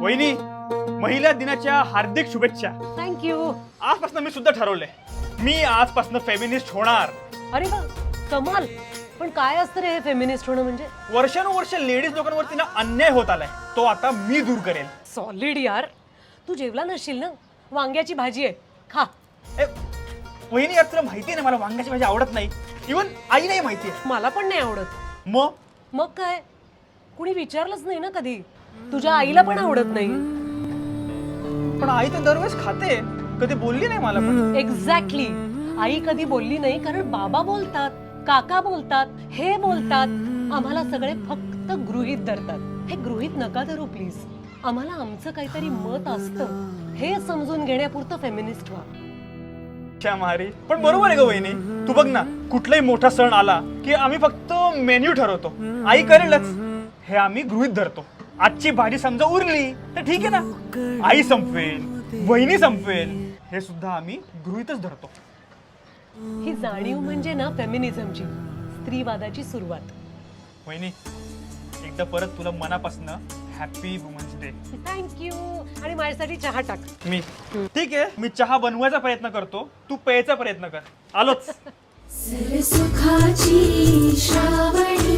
वहिनी, महिला दिनाच्या हार्दिक शुभेच्छा. थँक्यू. आजपासून मी सुद्धा ठरवलंय, मी आजपासून फेमिनिस्ट होणार. अरे वा, कमाल. पण काय असतं रे हे फेमिनिस्ट होणं म्हणजे? वर्षानुवर्ष लेडीज लोकांवरती ना अन्याय होत आलाय, तो आता मी दूर करेल. सॉलिड यार. तू जेवला नसशील ना? वांग्याची भाजी आहे, खा. ए, वहिनी यार तुला माहिती आहे ना मला वांग्याची भाजी आवडत नाही. इवन आई नाही माहिती आहे. मला पण नाही आवडत. मग काय? कुणी विचारलंच नाही ना कधी. तुझ्या आईला पण आवडत नाही. पण आई तर दरवेळेस खाते, कधी बोलली नाही मला. पण एक्झॅक्टली. आई कधी बोलली नाही कारण बाबा बोलतात, काका बोलतात, हे बोलतात. आम्हाला सगळे फक्त गृहीत धरतात. हे गृहीत नका धरू प्लीज. आम्हाला आमचं काहीतरी मत असतं हे समजून घेण्यापुरतं फेमिनिस्ट व्हा. मारी पण बरोबर आहे ग वहिनी. तू बघ ना, कुठलाही मोठा सण आला की आम्ही फक्त मेन्यू ठरवतो. आई करेलच हे आम्ही गृहीत धरतो. आजची भाजी समजा उरली तर ठीक आहे ना, आई संपवेल, वहिनी संपवेल, हे सुद्धा आम्ही गृहीतच धरतो. ही जाणीव म्हणजे ना फेमिनिझमची, स्त्रीवादाची सुरुवात. वहिनी, एकदा परत तुला मनापासून हॅपी वुमन्स डे. थँक्यू. आणि माझ्यासाठी चहा टाक. मी ठीक आहे, मी चहा बनवायचा प्रयत्न करतो, तू प्यायचा प्रयत्न कर. आलोच. सरसुखाची श्रावणी